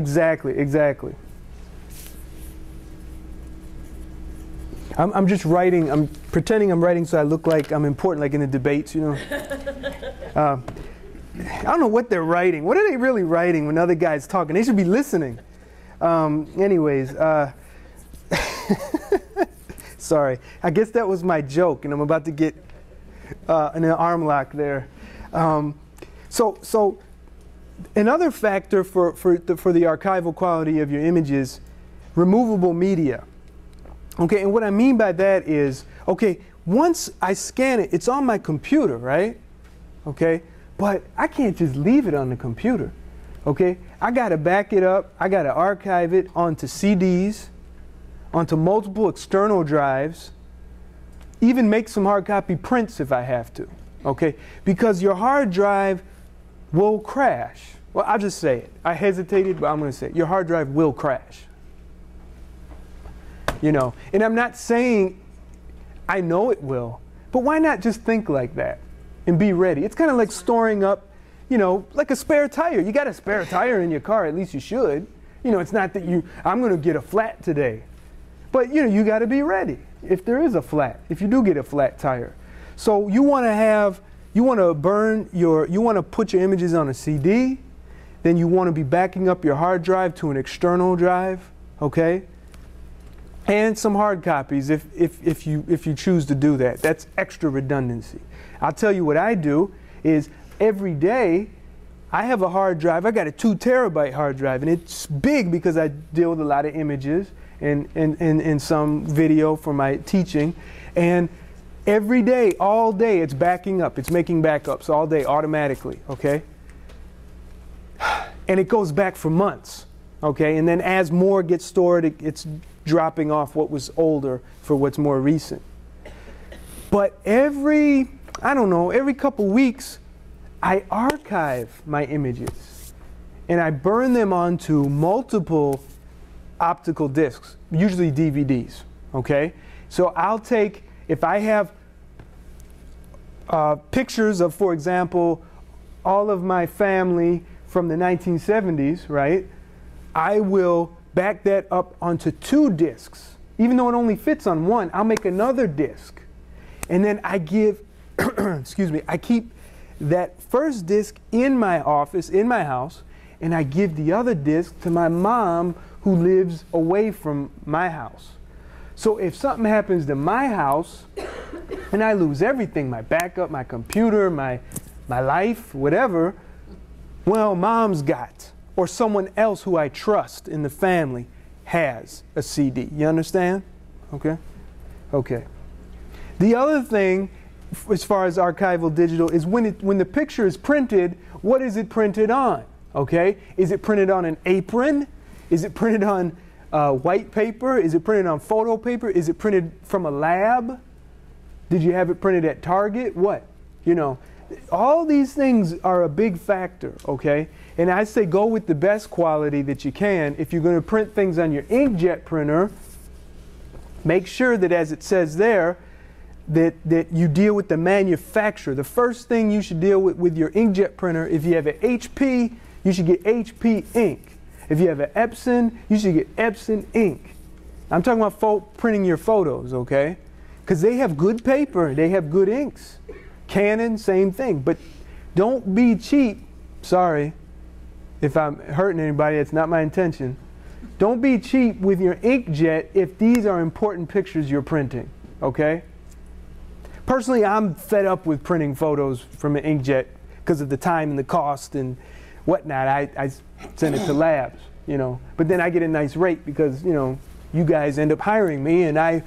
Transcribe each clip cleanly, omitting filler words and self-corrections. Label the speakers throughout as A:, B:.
A: Exactly, exactly. I'm just writing, I'm pretending I'm writing so I look like I'm important, like in the debates, you know. I don't know what they're writing. What are they really writing when other guys talking? They should be listening. Anyways, sorry. I guess that was my joke, and I'm about to get an arm lock there. So another factor for the archival quality of your images, removable media. Okay, and what I mean by that is, okay, once I scan it, it's on my computer, right? Okay, but I can't just leave it on the computer. Okay, I got to back it up. I got to archive it onto CDs, onto multiple external drives, even make some hard copy prints if I have to. Okay, because your hard drive will crash. Well, I'll just say it. I hesitated, but I'm going to say it. Your hard drive will crash. You know, and I'm not saying I know it will, but why not just think like that and be ready? It's kind of like storing up, you know, like a spare tire. You got a spare tire in your car, at least you should. You know, it's not that I'm going to get a flat today. But, you know, you got to be ready if there is a flat, if you do get a flat tire. So you want to put your images on a CD, then you want to be backing up your hard drive to an external drive, okay? And some hard copies if you choose to do that. That's extra redundancy. I'll tell you what I do is every day I have a hard drive. I got a 2 terabyte hard drive, and it's big because I deal with a lot of images and some video for my teaching. And every day, all day, it's backing up. It's making backups all day automatically, okay? And it goes back for months, okay? And then as more gets stored, it's dropping off what was older for what's more recent. But every couple weeks, I archive my images. And I burn them onto multiple optical discs, usually DVDs, okay? So I'll take, if I have pictures of, for example, all of my family from the 1970s, right? I will back that up onto 2 discs. Even though it only fits on one, I'll make another disc. And then I give, excuse me, I keep that first disc in my office, in my house, and I give the other disc to my mom who lives away from my house. So if something happens to my house and I lose everything, my backup, my computer, my life, whatever, well, mom's got, or someone else who I trust in the family has a CD. You understand? Okay? Okay. The other thing, as far as archival digital, is when the picture is printed, what is it printed on? Okay? Is it printed on an apron? Is it printed on white paper? Is it printed on photo paper? Is it printed from a lab? Did you have it printed at Target? What? You know, all these things are a big factor, okay? And I say go with the best quality that you can. If you're going to print things on your inkjet printer, make sure that, as it says there, that you deal with the manufacturer. The first thing you should deal with your inkjet printer, if you have an HP, you should get HP ink. If you have an Epson, you should get Epson ink. I'm talking about printing your photos, okay? Because they have good paper, they have good inks. Canon, same thing. But don't be cheap. Sorry if I'm hurting anybody, it's not my intention. Don't be cheap with your inkjet if these are important pictures you're printing, okay? Personally, I'm fed up with printing photos from an inkjet because of the time and the cost and whatnot. I send it to labs, you know. But then I get a nice rate because, you know, you guys end up hiring me and I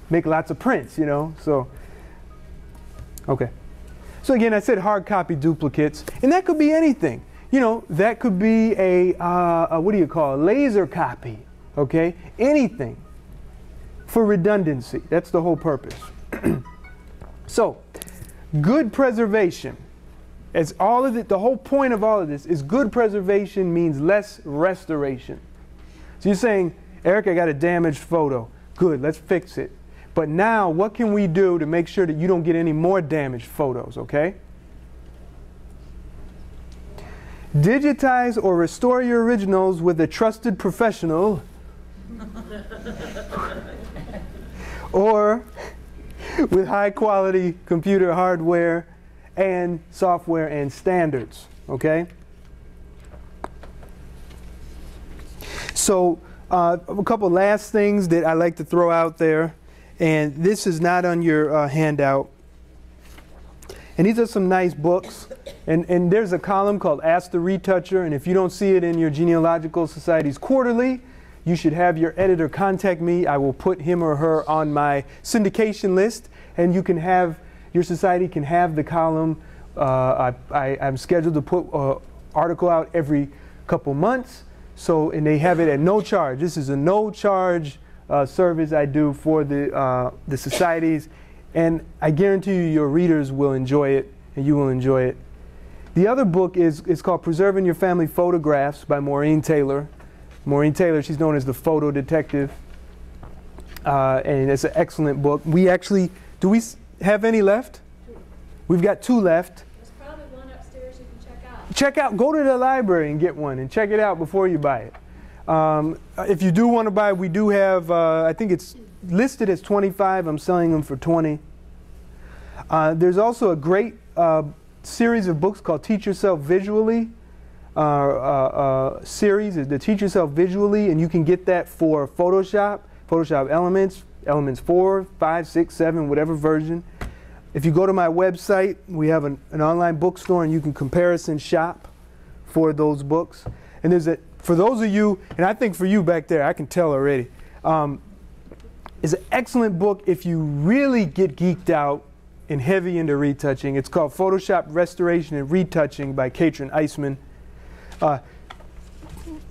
A: make lots of prints, you know. So, okay. So again, I said hard copy duplicates, and that could be anything. You know, that could be a what do you call it? Laser copy, okay? Anything for redundancy. That's the whole purpose. So, good preservation. As all of it, the whole point of all of this is good preservation means less restoration. So you're saying, Eric, I got a damaged photo. Good, let's fix it. But now, what can we do to make sure that you don't get any more damaged photos, okay? Digitize or restore your originals with a trusted professional. Or with high quality computer hardware and software and standards, okay? So a couple last things that I like to throw out there, and this is not on your handout. And these are some nice books, and there's a column called Ask the Retoucher, and if you don't see it in your Genealogical Society's quarterly, you should have your editor contact me. I will put him or her on my syndication list, and you can have, your society can have the column. I'm scheduled to put an article out every couple months, so, and they have it at no charge. This is a no charge service I do for the societies, and I guarantee you your readers will enjoy it, and you will enjoy it. The other book is called Preserving Your Family Photographs by Maureen Taylor. Maureen Taylor, she's known as the photo detective, and it's an excellent book. We actually, do we have any left? We've got 2 left.
B: There's probably one upstairs you can check out.
A: Check out, go to the library and get one and check it out before you buy it. If you do want to buy, we do have, I think it's listed as 25. I'm selling them for 20. There's also a great series of books called Teach Yourself Visually. Series, the Teach Yourself Visually, and you can get that for Photoshop, Photoshop Elements, Elements 4, 5, 6, 7, whatever version. If you go to my website, we have an online bookstore, and you can comparison shop for those books. And there's for those of you, and I think for you back there, I can tell already, is an excellent book if you really get geeked out and heavy into retouching. It's called Photoshop Restoration and Retouching by Katrin Eisman.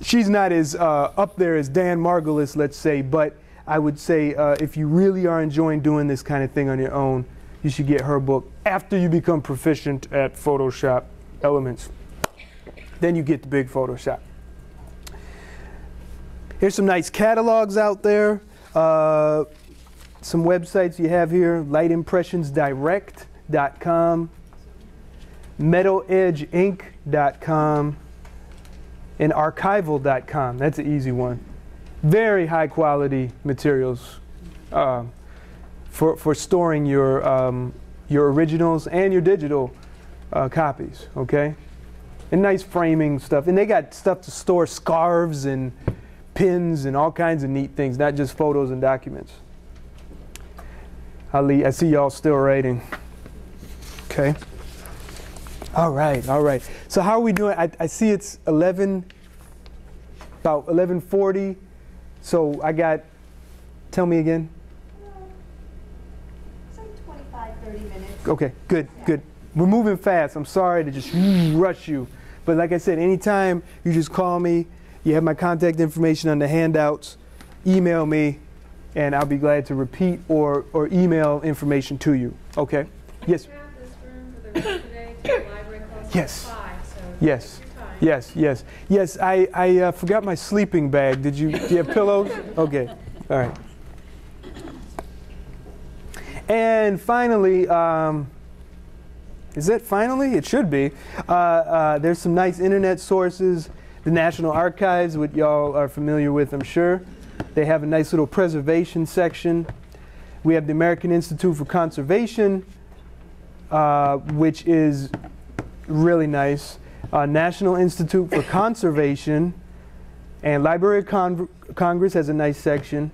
A: She's not as up there as Dan Margulis, let's say, but I would say if you really are enjoying doing this kind of thing on your own, you should get her book after you become proficient at Photoshop Elements. Then you get the big Photoshop. Here's some nice catalogs out there. Some websites you have here, lightimpressionsdirect.com, metaledgeinc.com, and archival.com. That's an easy one. Very high quality materials for storing your originals and your digital copies, okay? And nice framing stuff. And they got stuff to store scarves and pins and all kinds of neat things, not just photos and documents. I see y'all still writing. Okay. All right, all right. So how are we doing? I see it's about 11:40. So I got, tell me again.
B: It's like 25, 30 minutes.
A: Okay, good, good. We're moving fast. I'm sorry to just rush you. But like I said, anytime you just call me, you have my contact information on the handouts, email me, and I'll be glad to repeat or email information to you. Okay? Yes?
B: This room for the rest of the day to the library closes
A: Yes.
B: at 5, so
A: Yes.
B: take your time.
A: Yes, yes. Yes, I forgot my sleeping bag. Do you have pillows? Okay. All right. And finally, is it finally? It should be. There's some nice internet sources. The National Archives, what y'all are familiar with, I'm sure. They have a nice little preservation section. We have the American Institute for Conservation, which is really nice. National Institute for Conservation, and Library of Congress has a nice section.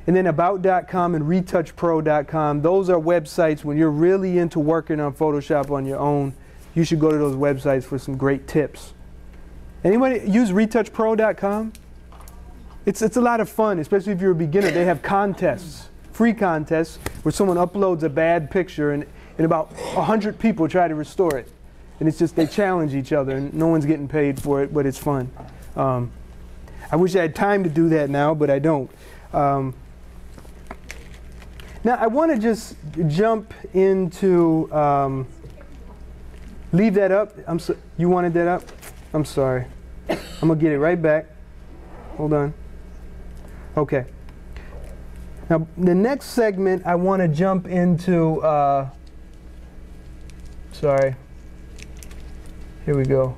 A: And then about.com and retouchpro.com, those are websites when you're really into working on Photoshop on your own. You should go to those websites for some great tips. Anybody use retouchpro.com? It's a lot of fun, especially if you're a beginner. They have contests, free contests, where someone uploads a bad picture and about 100 people try to restore it. And it's just, they challenge each other, and no one's getting paid for it, but it's fun. I wish I had time to do that now, but I don't. Now I want to just jump into, leave that up. You wanted that up? I'm sorry. I'm going to get it right back. Hold on. Okay. Now, the next segment, I want to jump into, sorry. Here we go.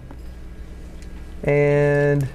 A: And